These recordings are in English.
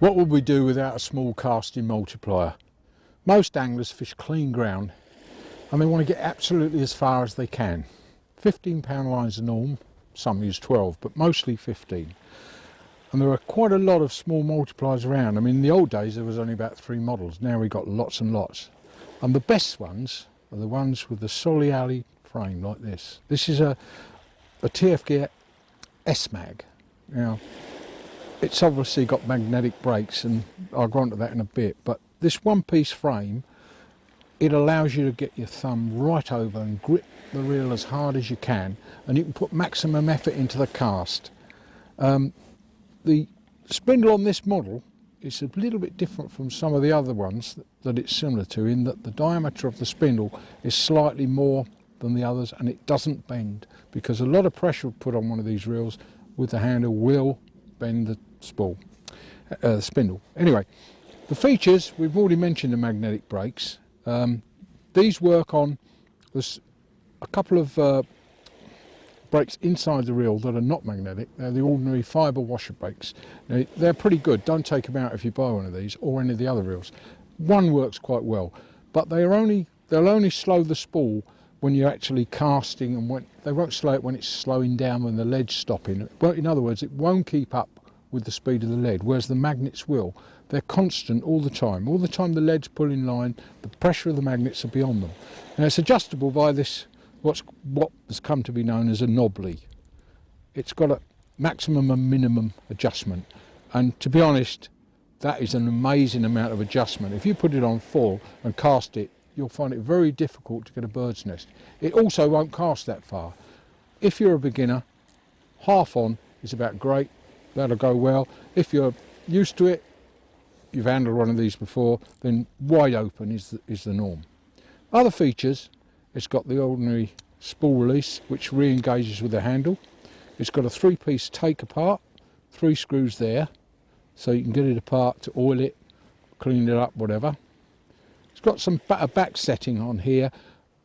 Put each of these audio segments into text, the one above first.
What would we do without a small casting multiplier? Most anglers fish clean ground and they want to get absolutely as far as they can. 15-pound lines are norm, some use 12, but mostly 15. And there are quite a lot of small multipliers around. I mean, in the old days there was only about 3 models, now we've got lots and lots. And the best ones are the ones with the solid frame like this. This is a TF Gear SMAG. Now, it's obviously got magnetic brakes, and I'll go on to that in a bit, but this one-piece frame, it allows you to get your thumb right over and grip the reel as hard as you can, and you can put maximum effort into the cast. The spindle on this model is a little bit different from some of the other ones that it's similar to, in that the diameter of the spindle is slightly more than the others, and it doesn't bend, because a lot of pressure put on one of these reels with the handle will bend the spindle. Anyway, the features, we've already mentioned the magnetic brakes. These work on, there's a couple of brakes inside the reel that are not magnetic. They're the ordinary fibre washer brakes. Now, they're pretty good. Don't take them out if you buy one of these or any of the other reels. One works quite well, but they'll only slow the spool when you're actually casting, and they won't slow it when it's slowing down, when the lead's stopping. Well, in other words, it won't keep up with the speed of the lead, whereas the magnets will. They're constant all the time. All the time the lead's pulling line, the pressure of the magnets are beyond them. And it's adjustable by this, what has come to be known as a knobbly. It's got a maximum and minimum adjustment. And to be honest, that is an amazing amount of adjustment. If you put it on full and cast it, you'll find it very difficult to get a bird's nest. It also won't cast that far. If you're a beginner, half on is about great. That'll go well. If you're used to it, you've handled one of these before, then wide open is the norm. Other features, it's got the ordinary spool release, which re-engages with the handle. It's got a 3-piece take apart, 3 screws there, so you can get it apart to oil it, clean it up, whatever. It's got a back setting on here,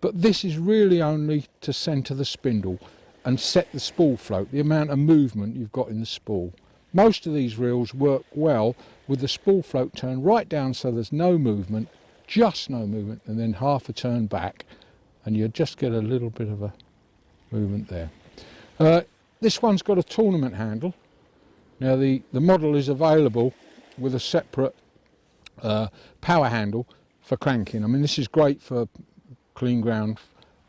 but this is really only to centre the spindle and set the spool float, the amount of movement you've got in the spool. Most of these reels work well with the spool float turned right down so there's no movement, just no movement, and then half a turn back, and you just get a little bit of a movement there. This one's got a tournament handle. Now the model is available with a separate power handle for cranking. I mean, this is great for clean ground,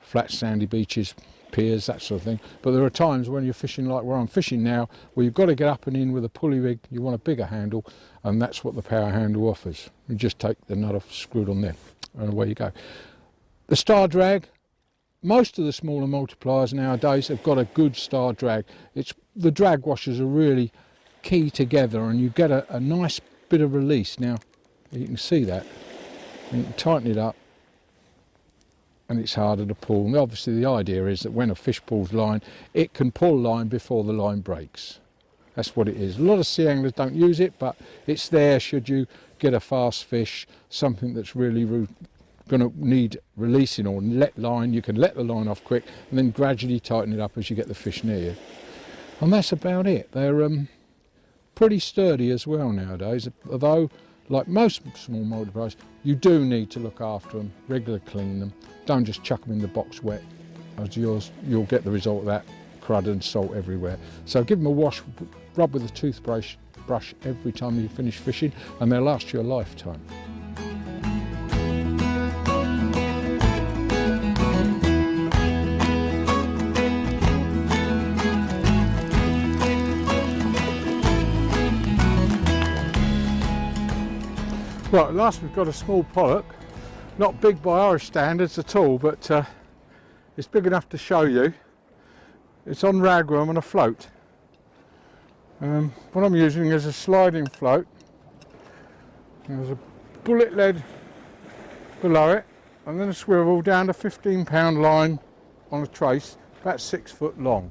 flat sandy beaches, piers, that sort of thing, but there are times when you're fishing like where I'm fishing now, where you've got to get up and in with a pulley rig. You want a bigger handle, and that's what the power handle offers. You just take the nut off, screwed on there, and away you go. The star drag, most of the smaller multipliers nowadays have got a good star drag. The drag washers are really key together, and you get a nice bit of release. Now you can see that, and you can tighten it up, and it's harder to pull. And obviously the idea is that when a fish pulls line, it can pull line before the line breaks. That's what it is. A lot of sea anglers don't use it, but it's there should you get a fast fish, something that's really going to need releasing or let line. You can let the line off quick and then gradually tighten it up as you get the fish near you. And that's about it. They're pretty sturdy as well nowadays, although like most small multipliers, you do need to look after them, regularly clean them. Don't just chuck them in the box wet, as you'll get the result of that, crud and salt everywhere. So give them a wash, rub with a toothbrush every time you finish fishing, and they'll last you a lifetime. Right, at last we've got a small pollock, not big by Irish standards at all, but it's big enough to show you. It's on ragworm on a float. What I'm using is a sliding float. There's a bullet lead below it, and then a swivel down to 15-pound line on a trace, about 6 foot long.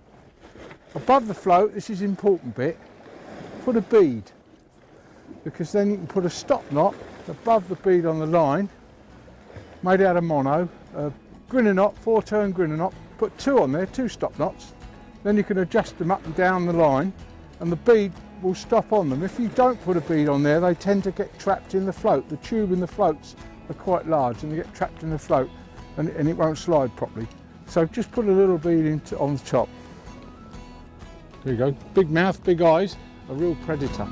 Above the float, this is the important bit, put a bead, because then you can put a stop knot above the bead on the line, made out of mono, a grinner knot, 4-turn grinner knot, put 2 on there, 2 stop knots, then you can adjust them up and down the line, and the bead will stop on them. If you don't put a bead on there, they tend to get trapped in the float. The tube in the floats are quite large and they get trapped in the float and it won't slide properly. So just put a little bead on the top. There you go. Big mouth, big eyes, a real predator.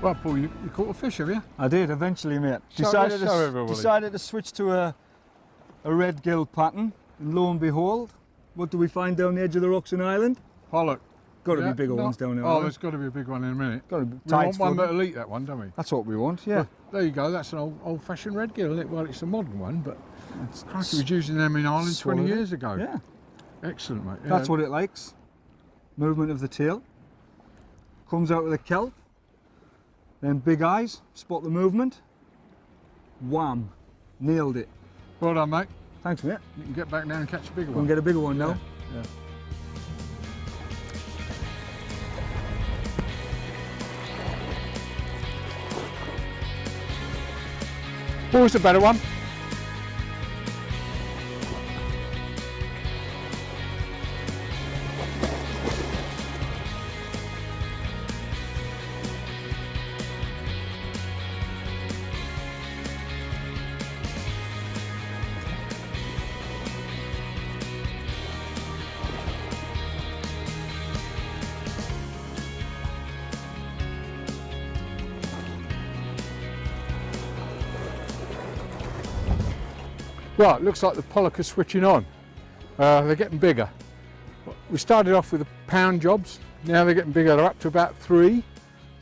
Well, Paul, you caught a fish, have you? I did, eventually, mate. Decided Decided to switch to a red gill pattern, and lo and behold, what do we find down the edge of the rocks in Ireland? Pollock. Got to be bigger ones down there. Oh, there's got to be a big one in a minute. Got to be. We want one that'll eat that one, don't we? That's what we want, yeah. Well, there you go, that's an old-fashioned red gill, isn't it? Well, it's a modern one, but he was using them in Ireland 20 years ago. Yeah. Excellent, mate. That's what it likes. Movement of the tail. Comes out with a kelp. Then big eyes, spot the movement. Wham! Nailed it. Well done, mate. Thanks, mate. You can get back now and catch a bigger one. Go and get a bigger one now. Yeah. Always a better one. Right, looks like the Pollock are switching on. They're getting bigger. We started off with the pound jobs, now they're getting bigger, they're up to about 3.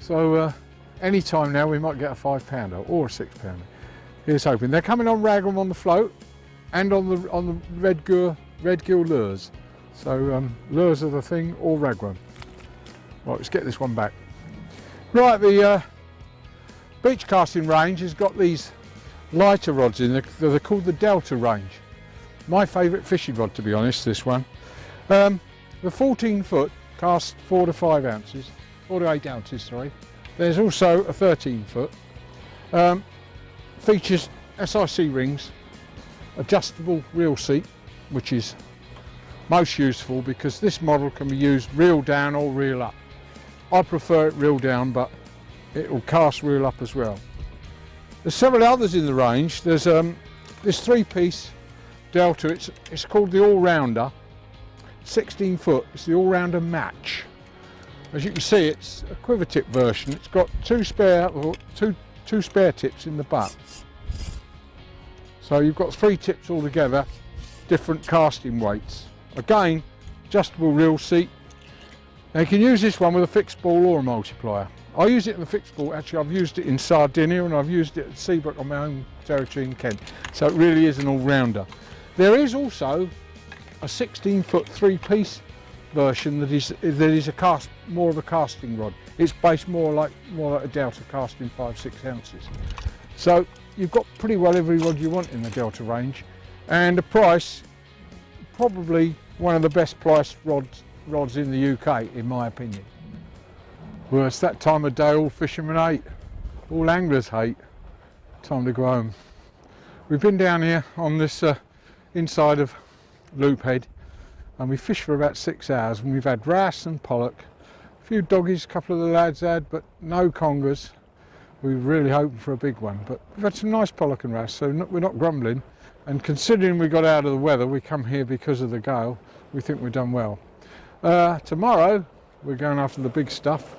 So any time now we might get a 5-pounder or a 6-pounder. Here's hoping. They're coming on ragworm on the float and on the red gill lures. So lures are the thing, or ragworm. Right, let's get this one back. Right, the beach casting range has got these lighter rods in. They're called the Delta range. My favourite fishing rod, to be honest, this one. The 14 foot casts 4 to 5 ounces, 4 to 8 ounces, sorry. There's also a 13 foot. Features SIC rings, adjustable reel seat, which is most useful because this model can be used reel down or reel up. I prefer it reel down, but it will cast reel up as well. There's several others in the range. There's this 3-piece Delta, it's called the All-Rounder, 16 foot, it's the All-Rounder Match. As you can see, it's a quiver tip version. It's got two spare tips in the butt. So you've got 3 tips altogether, different casting weights. Again, adjustable reel seat. Now you can use this one with a fixed ball or a multiplier. I use it in the fixed ball. Actually, I've used it in Sardinia and I've used it at Seabrook on my own territory in Kent. So it really is an all-rounder. There is also a 16-foot 3-piece version that is more of a casting rod. It's based more like a Delta, casting 5-6 ounces. So you've got pretty well every rod you want in the Delta range, and the price probably one of the best priced rods in the UK, in my opinion. Well, it's that time of day all fishermen hate, all anglers hate. Time to go home. We've been down here on this inside of Loop Head and we fished for about 6 hours and we've had wrasse and pollock, a few doggies, a couple of the lads had, but no congers. We were really hoping for a big one, but we've had some nice pollock and wrasse, so we're not grumbling. And considering we got out of the weather, we come here because of the gale, we think we've done well. Tomorrow we're going after the big stuff.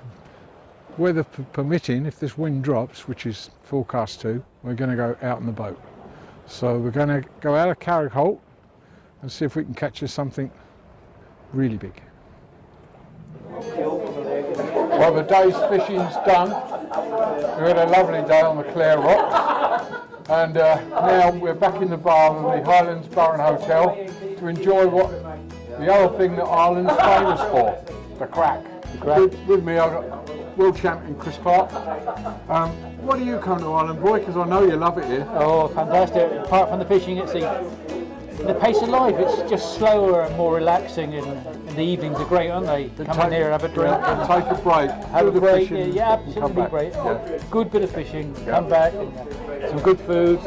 Weather permitting, if this wind drops, which is forecast to, we're going to go out on the boat. So we're going to go out of Carrick Holt and see if we can catch us something really big. Well, the day's fishing's done. We had a lovely day on the Clare Rock, and now we're back in the bar of the Highlands Bar and Hotel to enjoy what the other thing that Ireland's famous for, the crack. With me I've got world champion Chris Clark. What do you come to Ireland, boy? Because I know you love it here. Oh, fantastic. Apart from the fishing, it's the pace of life. It's just slower and more relaxing, and the evenings are great, aren't they? Come in here, have a drink. And take a break. Have a break. Fishing, yeah, absolutely come back. great. Yeah. Good bit of fishing, come back. And, some good food,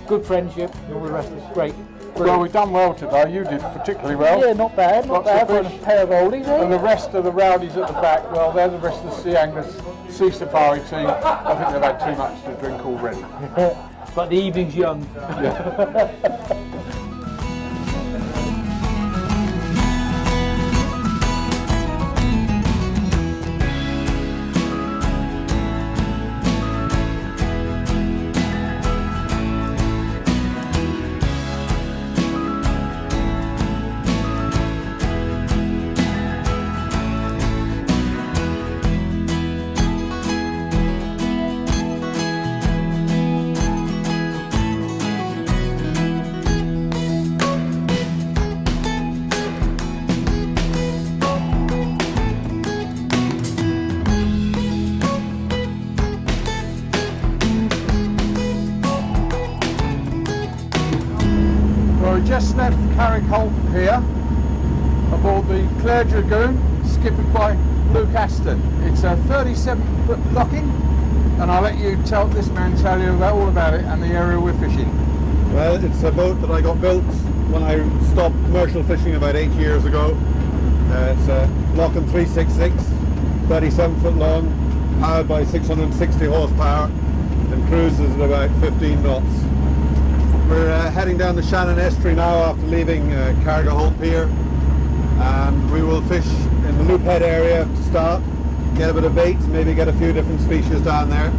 good friendship, and all the rest is great. Well, we've done well today. You did particularly well. Yeah, not bad, not Lots of bad for a fish. pair of oldies, eh? And the rest of the rowdies at the back, well, they're the rest of the Sea Anglers Sea Safari team. I think they've had too much to drink already. But the evening's young. Well, we just left Carrick Holt here aboard the Clare Dragoon, skippered by Luke Aston. It's a 37-foot locking, and I'll let this man tell you all about it and the area we're fishing. Well, it's a boat that I got built when I stopped commercial fishing about 8 years ago. It's a Locking 366, 37 foot long, powered by 660 horsepower, and cruises at about 15 knots. We're heading down the Shannon Estuary now after leaving Carrick Holt Pier, and we will fish in the Loop Head area to start, get a bit of bait, maybe get a few different species down there,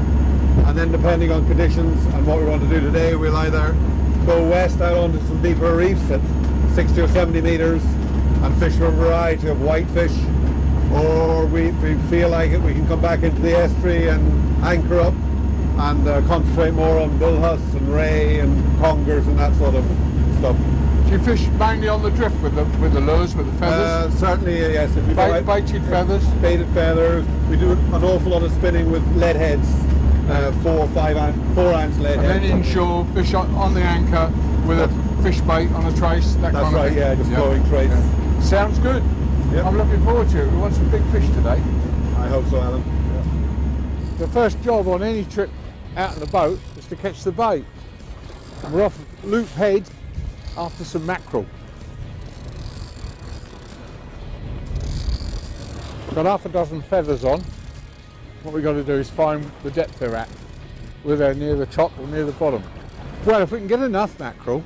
and then depending on conditions and what we want to do today, we'll either go west out onto some deeper reefs at 60 or 70 metres and fish for a variety of whitefish, or if we feel like it, we can come back into the estuary and anchor up and concentrate more on bullhuss and ray and congers and that sort of stuff. Do you fish mainly on the drift with the lures, with the feathers? Certainly, yes. If we Baited feathers? Baited feathers. We do an awful lot of spinning with lead heads, 4 ounce lead And heads. then inshore, fish on the anchor with a fish bait on a trace, that That's kind of right, thing. yeah, just throwing trace. Yeah. Sounds good. Yep. I'm looking forward to it. We want some big fish today. I hope so, Alan. The first job on any trip out in the boat is to catch the bait. And we're off Loop Head after some mackerel. Got half a dozen feathers on. What we've got to do is find the depth they're at, whether they're near the top or near the bottom. Well, if we can get enough mackerel,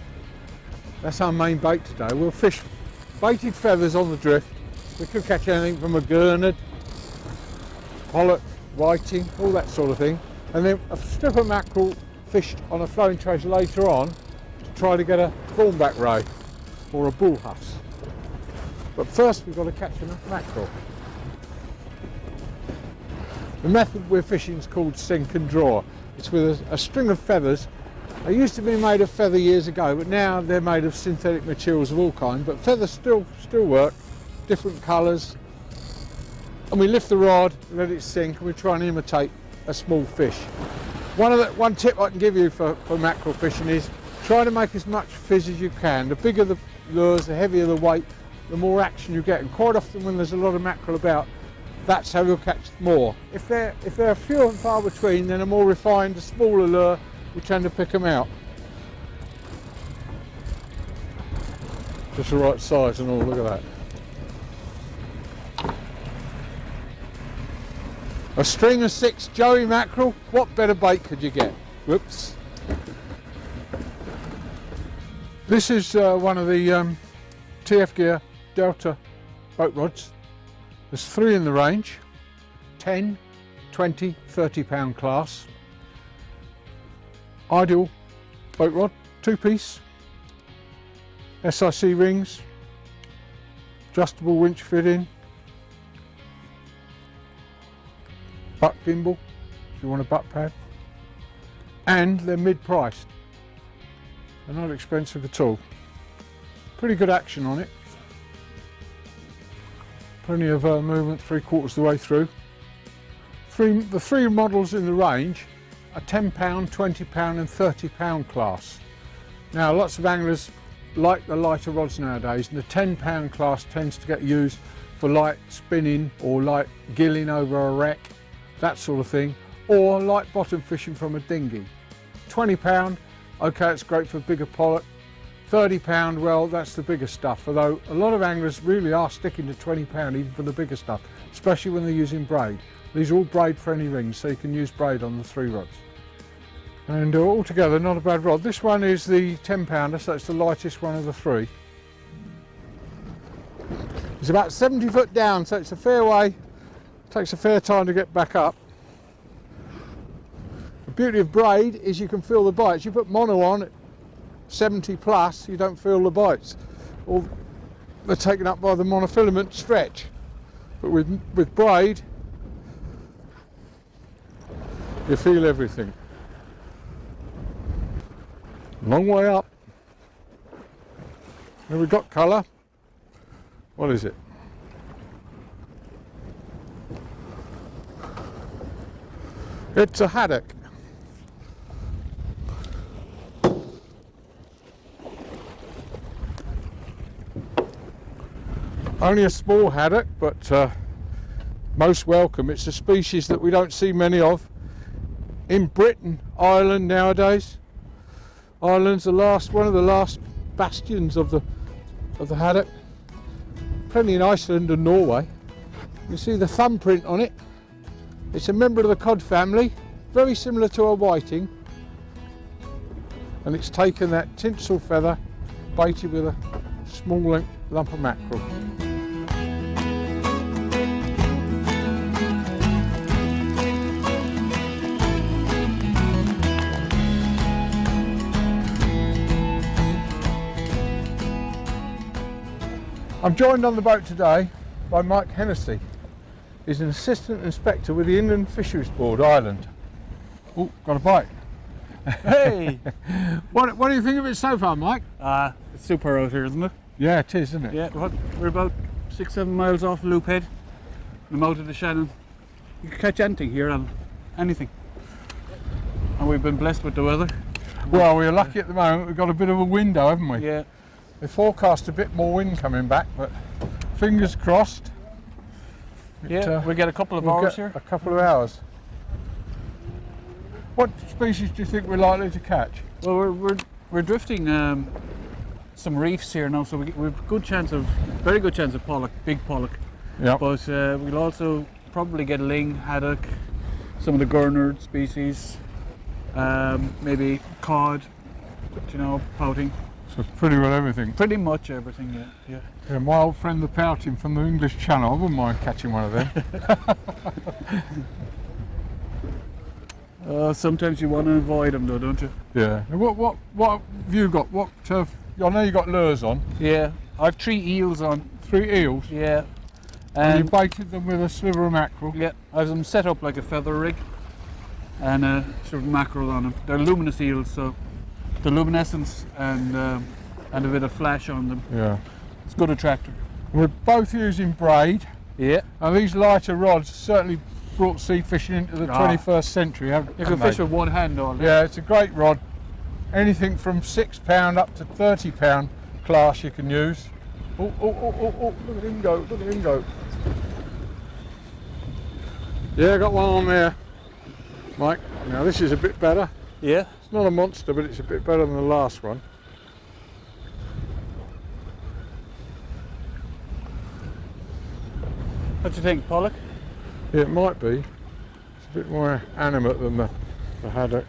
that's our main bait today. We'll fish baited feathers on the drift. We could catch anything from a gurnard, pollock, whiting, all that sort of thing. And then a strip of mackerel fished on a flowing trace later on to try to get a thornback ray or a bullhuss. But first we've got to catch enough mackerel. The method we're fishing is called sink and draw. It's with a string of feathers. They used to be made of feather years ago, but now they're made of synthetic materials of all kinds. But feathers still work, different colours. And we lift the rod, let it sink, and we try and imitate a small fish. One tip I can give you for mackerel fishing is try to make as much fizz as you can. The bigger the lures, the heavier the weight, the more action you get. And quite often when there's a lot of mackerel about, that's how you'll catch more. If they're few and far between, then a more refined, a smaller lure will tend to pick them out. Just the right size and all, look at that. A string of 6 joey mackerel, what better bait could you get? Whoops. This is one of the TF Gear Delta boat rods. There's 3 in the range, 10, 20, 30 pound class. Ideal boat rod, 2-piece, SIC rings, adjustable winch fitting, butt gimbal if you want a butt pad, and they're mid-priced. They're not expensive at all. Pretty good action on it. Plenty of movement 3/4 of the way through. The 3 models in the range are £10, £20 and £30 class. Now lots of anglers like the lighter rods nowadays, and the £10 class tends to get used for light spinning or light gilling over a wreck, that sort of thing, or light bottom fishing from a dinghy. £20, okay, it's great for bigger pollock. £30, well, that's the bigger stuff, although a lot of anglers really are sticking to £20 even for the bigger stuff, especially when they're using braid. These are all braid friendly rings, so you can use braid on the 3 rods. And altogether, not a bad rod. This one is the 10-pounder, so it's the lightest one of the 3. It's about 70 foot down, so it's a fair way. Takes a fair time to get back up. The beauty of braid is you can feel the bites. You put mono on at 70 plus, you don't feel the bites. Or they're taken up by the monofilament stretch. But with braid, you feel everything. Long way up. And we've got colour. What is it? It's a haddock. Only a small haddock, but most welcome. It's a species that we don't see many of in Britain, Ireland nowadays. Ireland's one of the last bastions of the haddock. Plenty in Iceland and Norway. You see the thumbprint on it. It's a member of the cod family, very similar to a whiting, and it's taken that tinsel feather, baited with a small lump of mackerel. I'm joined on the boat today by Mike Hennessy. He's an assistant inspector with the Inland Fisheries Board, Ireland. Oh, got a bite. Hey! What do you think of it so far, Mike? It's super out here, isn't it? Yeah, it is, isn't it? Yeah, we're about 6-7 miles off Loophead, the mouth of the Shannon. You can catch anything here, on anything. And we've been blessed with the weather. Well, we're lucky at the moment. We've got a bit of a window, haven't we? Yeah. They forecast a bit more wind coming back, but fingers crossed. We'll get a couple of we'll hours get here. A couple of hours. What species do you think we're likely to catch? Well, we're drifting some reefs here now, so we've very good chance of pollock, big pollock. Yeah. But we'll also probably get ling, haddock, some of the gurnard species, maybe cod, pouting. So pretty well everything. Pretty much everything, yeah. Yeah, my old friend the pouting from the English Channel, I wouldn't mind catching one of them. Sometimes you want to avoid them though, don't you? Yeah. What have you got? I know you got lures on. Yeah, I've 3 eels on. 3 eels. Yeah. And you baited them with a sliver of mackerel. Yeah, I have them set up like a feather rig and a sort of mackerel on them. They're luminous eels, so the luminescence and a bit of flash on them. Yeah. It's a good attractor. We're both using braid. Yeah. And these lighter rods certainly brought sea fishing into the 21st century, haven't they? You can fish with one hand all day. Yeah, it's a great rod. Anything from £6 up to £30 class you can use. Oh, look at him go, look at him go. Yeah, got one on there, Mike. Now this is a bit better. Yeah. It's not a monster, but it's a bit better than the last one. What do you think, Pollock? Yeah, it might be. It's a bit more animate than the haddock.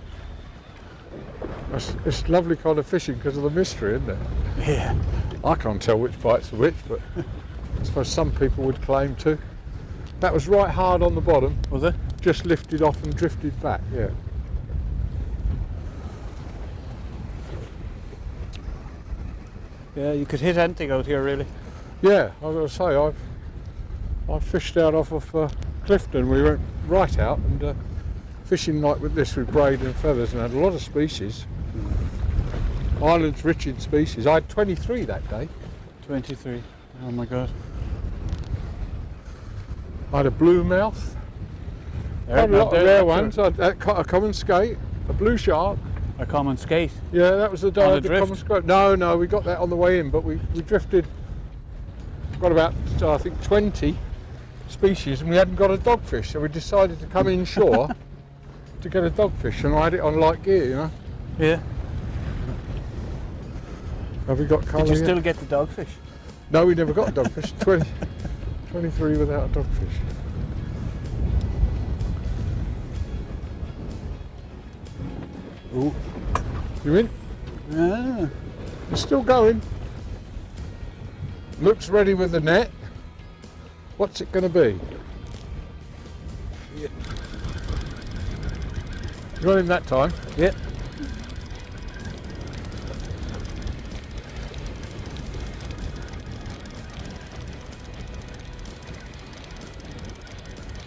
It's lovely kind of fishing because of the mystery, isn't it? Yeah. I can't tell which bite's which, but I suppose some people would claim to. That was right hard on the bottom. Was it? Just lifted off and drifted back, yeah. Yeah, you could hit anything out here, really. Yeah, I was going to say, I fished out off of Clifton. We went right out and fishing like with this with braid and feathers, and had a lot of species. Ireland's rich in species. I had 23 that day. 23. Oh my God. I had a bluemouth. I had a lot of rare ones. I had a common skate, a blue shark. A common skate. Yeah, that was the day On I a had the drift? common skate. No, we got that on the way in, but we drifted. Got about I think 20 species, and we hadn't got a dogfish, so we decided to come inshore to get a dogfish, and I had it on light gear, Yeah. Have we got colour Did you yet? still get the dogfish? No, we never got a dogfish. 23 without a dogfish. Ooh. You in? Yeah. It's still going. Looks ready with the net. What's it going to be? Got him that time. Yep.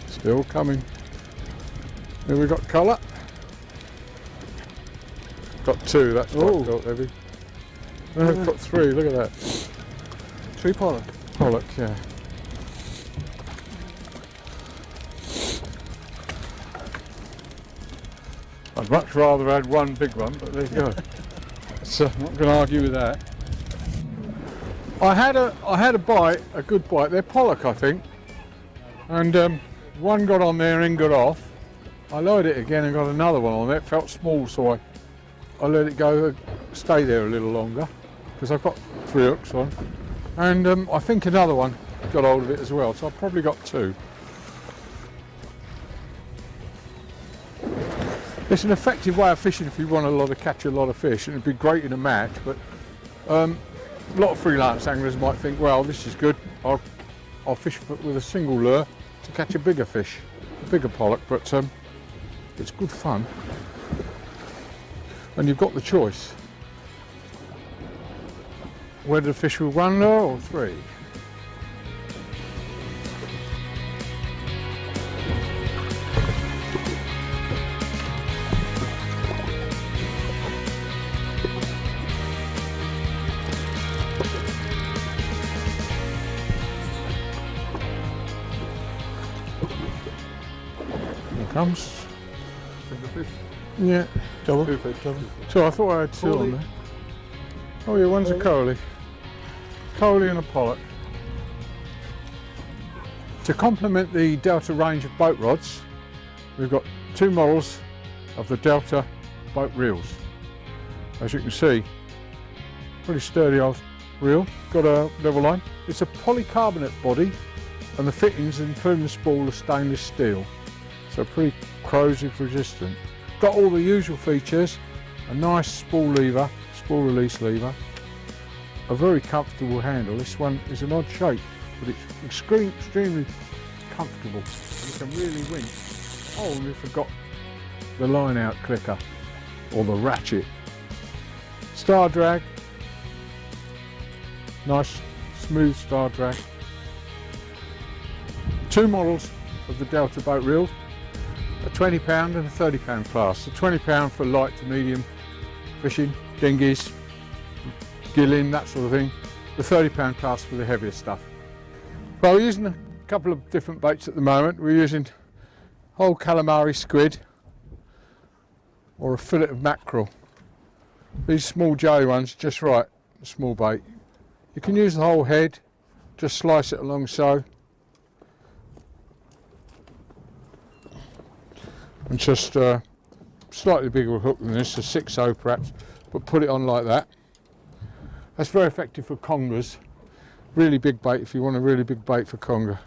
Still coming. Then we got colour. Got two, that's what I've got heavy. No, I've got three, look at that. 3 pollock. Pollock, yeah. I'd much rather had one big one, but there you go. So I'm not going to argue with that. I had a bite, a good bite. They're pollock, I think, and one got on there and got off. I lowered it again and got another one on there. It felt small, so I let it go, stay there a little longer because I've got 3 hooks on, and I think another one got hold of it as well. So I've probably got 2. It's an effective way of fishing if you want to catch a lot of fish, and it'd be great in a match. But a lot of freelance anglers might think, well, this is good. I'll fish with a single lure to catch a bigger fish, a bigger pollock. But it's good fun, and you've got the choice whether to fish with 1 lure or 3. Comes. Single fish. Yeah, double. 2 fish. Double. So I thought I had 2 on there. Oh yeah, one's a coalie. Coalie and a pollock. To complement the Delta range of boat rods, we've got 2 models of the Delta boat reels. As you can see, pretty sturdy old reel, got a level line. It's a polycarbonate body, and the fittings, including the spool, are stainless steel. So pretty corrosive resistant. Got all the usual features, a nice spool lever, spool release lever, a very comfortable handle. This one is an odd shape, but it's extremely comfortable. You can really winch. Oh, and we forgot the line out clicker, or the ratchet. Star drag, nice smooth star drag. 2 models of the Delta boat reel. A £20 and a £30 class. The £20 for light to medium fishing, dinghies, gilling, that sort of thing. The £30 class for the heavier stuff. Well, we're using a couple of different baits at the moment. We're using whole calamari squid or a fillet of mackerel. These small jelly ones, just right, a small bait. You can use the whole head, just slice it along so. And just slightly bigger hook than this, a 6/0 perhaps, but put it on like that. That's very effective for congers. Really big bait if you want a really big bait for conger.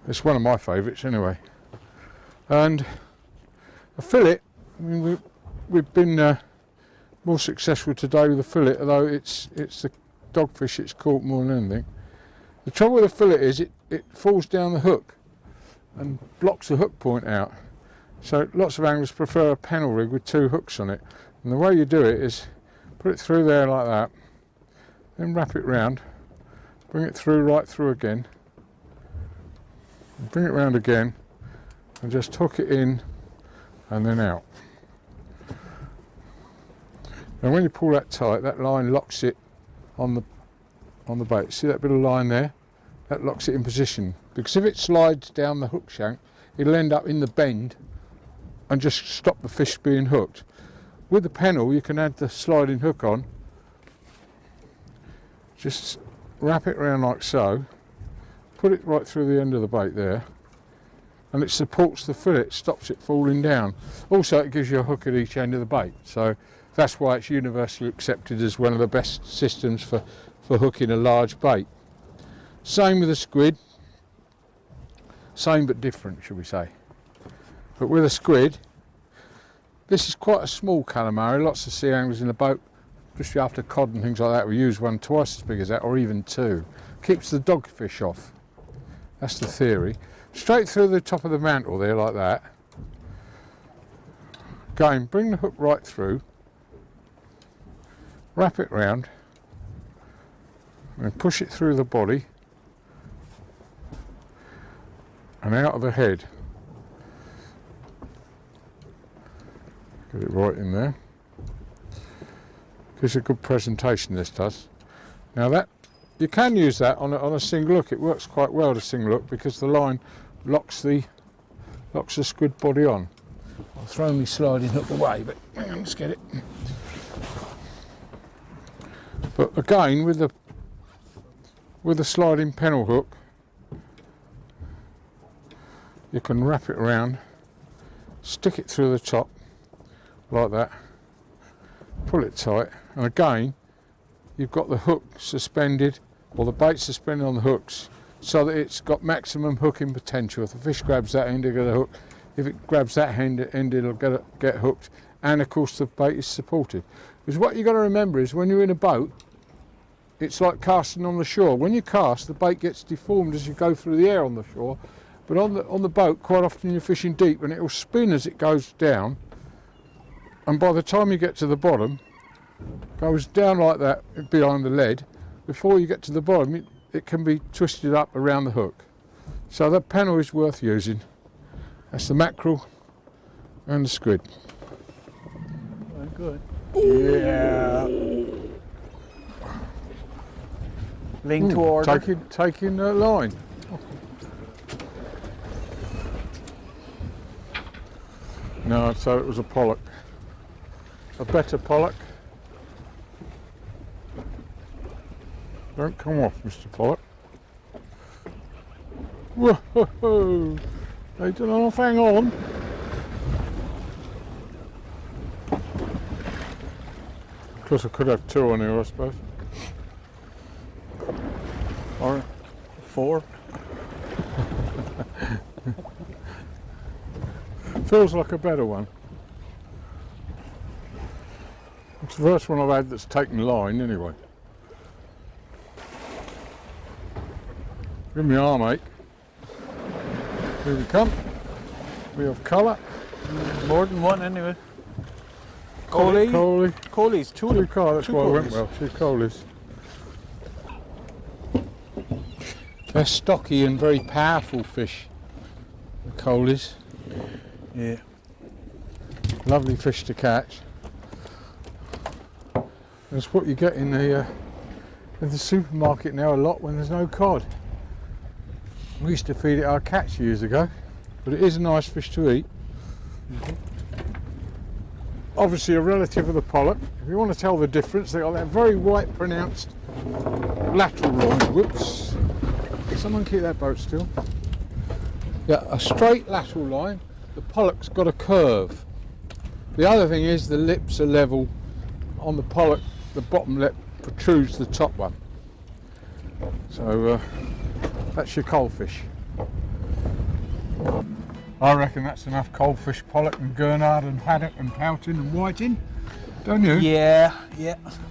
It's one of my favourites anyway. And a fillet, I mean, we've been more successful today with a fillet, although it's the dogfish it's caught more than anything. The trouble with a fillet is it falls down the hook and blocks the hook point out. So lots of anglers prefer a pennel rig with 2 hooks on it, and the way you do it is put it through there like that, then wrap it round, bring it through right through again, bring it round again, and just hook it in and then out. And when you pull that tight, that line locks it on the bait. See that bit of line there? That locks it in position, because if it slides down the hook shank, it'll end up in the bend and just stop the fish being hooked. With the pennel, you can add the sliding hook on. Just wrap it around like so, put it right through the end of the bait there, and it supports the fillet, stops it falling down. Also, it gives you a hook at each end of the bait, so that's why it's universally accepted as one of the best systems for hooking a large bait. Same with a squid, same but different, should we say. But with a squid, this is quite a small calamari. Lots of sea anglers in the boat, especially after cod and things like that, we use one twice as big as that, or even two. Keeps the dogfish off. That's the theory. Straight through the top of the mantle there, like that. Again, bring the hook right through, wrap it round, and push it through the body and out of the head. Get it right in there. Gives a good presentation, this does. Now that, you can use that on a single hook. It works quite well, the single hook, because the line locks the squid body on. I'll throw my sliding hook away, but hang on, let's get it. But again, with the sliding pennel hook, you can wrap it around, stick it through the top like that, pull it tight, and again you've got the hook suspended, or the bait suspended on the hooks, so that it's got maximum hooking potential. If the fish grabs that end, it'll get a hook. If it grabs that end, it'll get hooked, and of course the bait is supported. Because what you've got to remember is, when you're in a boat, it's like casting on the shore. When you cast, the bait gets deformed as you go through the air on the shore, but on the boat, quite often you're fishing deep, and it will spin as it goes down, and by the time you get to the bottom, it goes down like that behind the lead. Before you get to the bottom, it can be twisted up around the hook. So that pennel is worth using. That's the mackerel and the squid. Very good. Yeah. Link to order. Taking the line. No, so it was a pollock. A better pollock. Don't come off, Mr. Pollock. Whoa! They don't know if hang on. Of course, I could have two on here, I suppose. Or 4. Feels like a better one. It's the first one I've had that's taken line, anyway. Give me an arm ache. Here we come. We have colour. More than one, anyway. Coley's two colour, that's two why it went Coleys. well. 2 Coley's. They're stocky and very powerful fish, the Coley's. Yeah. Lovely fish to catch. That's what you get in the supermarket now a lot when there's no cod. We used to feed it our cats years ago, but it is a nice fish to eat. Obviously a relative of the pollock. If you want to tell the difference, they got that very white pronounced lateral line. Whoops. Someone keep that boat still. Yeah, a straight lateral line. The pollock's got a curve. The other thing is the lips are level. On the pollock, the bottom lip protrudes the top one. So that's your coalfish. I reckon that's enough coalfish, pollock and gurnard and haddock and pouting and whiting, don't you? Yeah.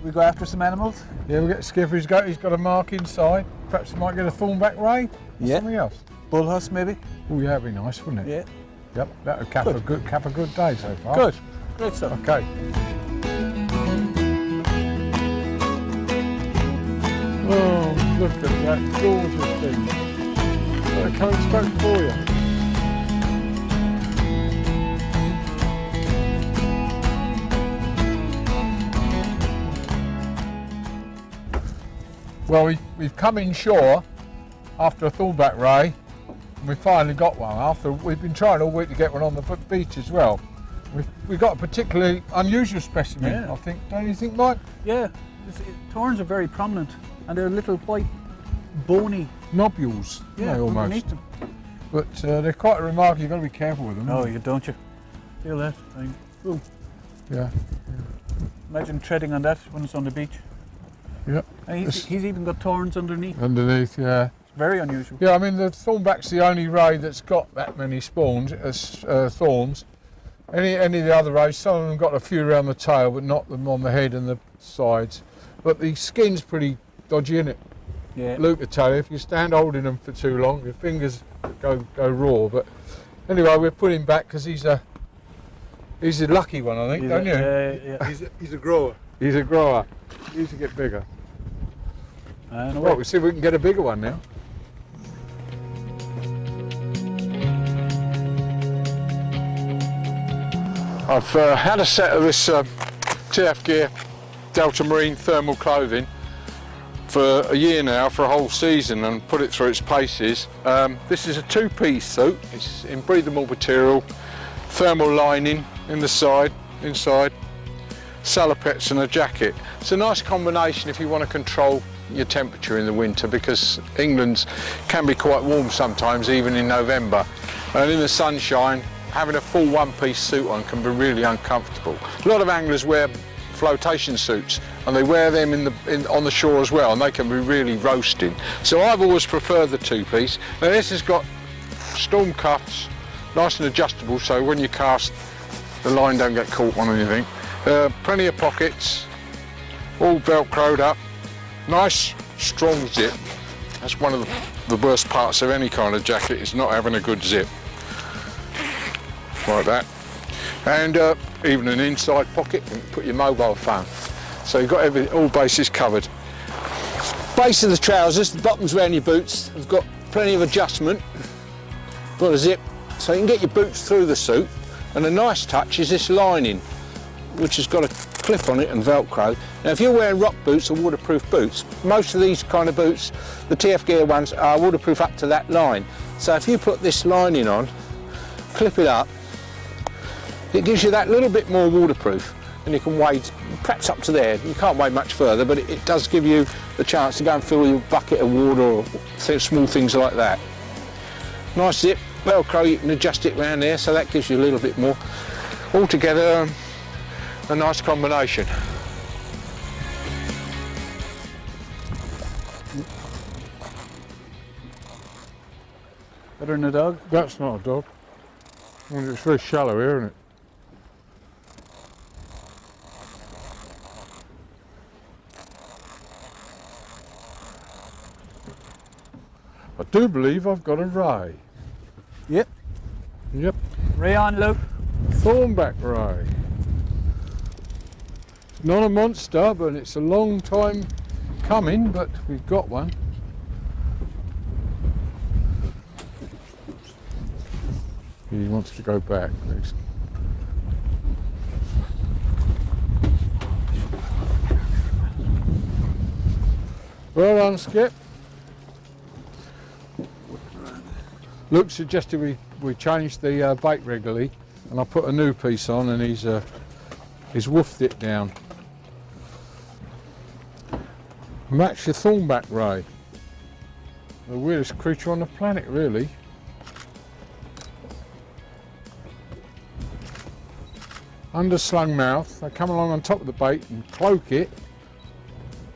We go after some animals? Yeah, we'll get Skipper, he's got a mark inside. Perhaps we might get a thornback ray or Yeah. something else. Bullhuss, maybe? Oh yeah, that'd be nice, wouldn't it? Yeah. Yep, that would cap a good day so far. Good. Great stuff. Okay. Oh, look at that gorgeous thing. They're coming straight for you. Well, we've come inshore after a thornback ray, and we finally got one. After we've been trying all week to get one on the beach as well. We've got a particularly unusual specimen, Yeah. I think. Don't you think, Mike? Yeah. Thorns are very prominent, and they're little white, bony. Nobules, Yeah, almost. underneath them. But they're quite remarkable. You've got to be careful with them. Oh, you don't you? Feel that? Ooh. Yeah. Imagine treading on that when it's on the beach. Yep. And he's even got thorns underneath. Underneath, yeah. It's very unusual. Yeah, I mean the thornback's the only ray that's got that many spawns, thorns. Any of the other rays, some of them got a few around the tail, but not them on the head and the sides. But the skin's pretty dodgy, isn't it? Yeah. Luke will tell you, if you stand holding them for too long, your fingers go raw. But anyway, we're putting him back because he's a lucky one, I think, don't you? Yeah. He's a grower. He's a grower. He used to get bigger. And Well, we'll see if we can get a bigger one now. I've had a set of this TF Gear Delta Marine thermal clothing for a year now, for a whole season, and put it through its paces. This is a two-piece suit. It's in breathable material, thermal lining in the side, inside, salopettes and a jacket. It's a nice combination if you want to control your temperature in the winter, because England's can be quite warm sometimes, even in November, and in the sunshine having a full one-piece suit on can be really uncomfortable. A lot of anglers wear flotation suits and they wear them on the shore as well, and they can be really roasting. So I've always preferred the two-piece. Now this has got storm cuffs, nice and adjustable, so when you cast the line don't get caught on anything. Plenty of pockets, all velcroed up, nice strong zip. That's one of the worst parts of any kind of jacket, is not having a good zip. Like that. And even an inside pocket, you can put your mobile phone. So you've got all bases covered. Base of the trousers, the bottoms around your boots, have got plenty of adjustment. Got a zip, so you can get your boots through the suit. And a nice touch is this lining, which has got a clip on it and Velcro. Now if you're wearing rock boots or waterproof boots, most of these kind of boots, the TF Gear ones, are waterproof up to that line. So if you put this lining on, clip it up, it gives you that little bit more waterproof, and you can wade perhaps up to there. You can't wade much further, but it does give you the chance to go and fill your bucket of water or small things like that. Nice zip, Velcro, you can adjust it around there, so that gives you a little bit more. Altogether, a nice combination. better than a dog. That's not a dog. It's very shallow here, isn't it? I do believe I've got a ray. Yep. Yep. Ray on, Luke. Thornback ray. It's not a monster, but it's a long time coming, but we've got one. He wants to go back. Well done, Skip. Luke suggested we change the bait regularly, and I put a new piece on, and he's woofed it down. Match your thornback ray. The weirdest creature on the planet, really. Underslung mouth. They come along on top of the bait and cloak it,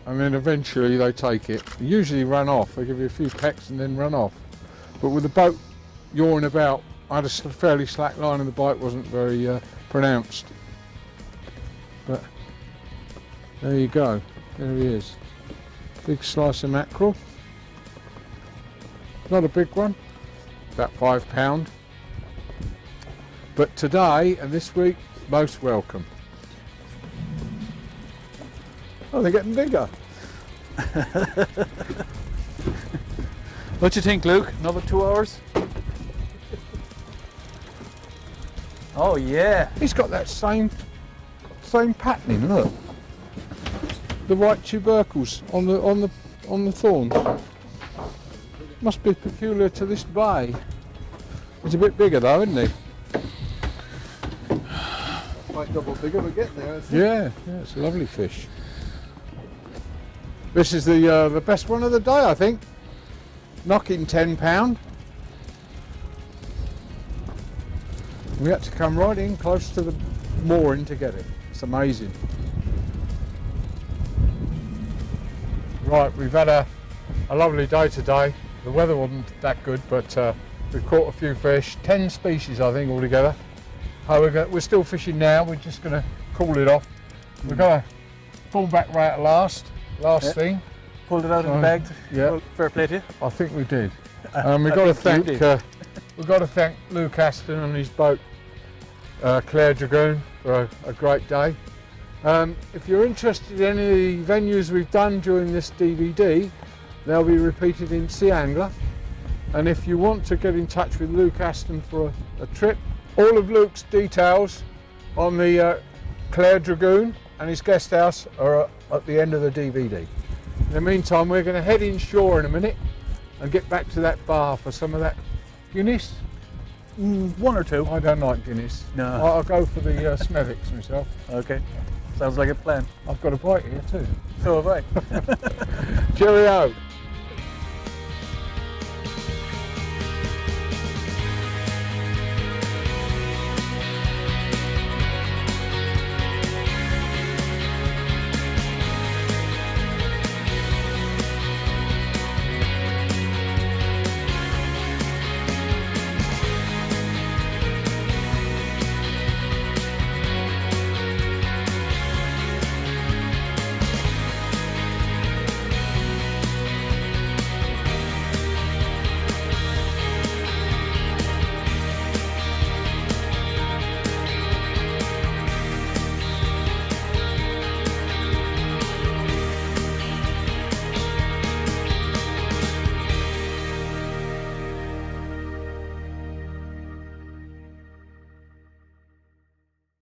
and then eventually they take it. They usually run off. They give you a few pecks and then run off. But with the boat yawing about, I had a fairly slack line and the bite wasn't very pronounced. But there you go. There he is. Big slice of mackerel. Not a big one. About £5. But today and this week, most welcome. Oh, they're getting bigger. What do you think, Luke? Another 2 hours? Oh yeah. He's got that same patterning. Look, the white tubercles on the thorns. Must be peculiar to this bay. He's a bit bigger though, isn't he? Might double bigger, but getting there. Yeah, it's a lovely fish. This is the best one of the day, I think. Knocking £10. We had to come right in close to the mooring to get it. It's amazing. Right, we've had a lovely day today. The weather wasn't that good, but we've caught a few fish, 10 species I think altogether. We're still fishing now, we're just going to call it off. We've got a thornback right at last thing. Pulled it out of the bag. Yeah. Well, fair play to you. I think we did. We've got to thank Luke Aston and his boat, Clare Dragoon, for a great day. If you're interested in any of the venues we've done during this DVD, they'll be repeated in Sea Angler. And if you want to get in touch with Luke Aston for a trip, all of Luke's details on the Clare Dragoon and his guest house are at the end of the DVD. In the meantime, we're going to head inshore in a minute and get back to that bar for some of that Guinness. One or two. I don't like Guinness. No. I'll go for the Smethwick's myself. Okay. Sounds like a plan. I've got a bite here too. So have I. Cheerio.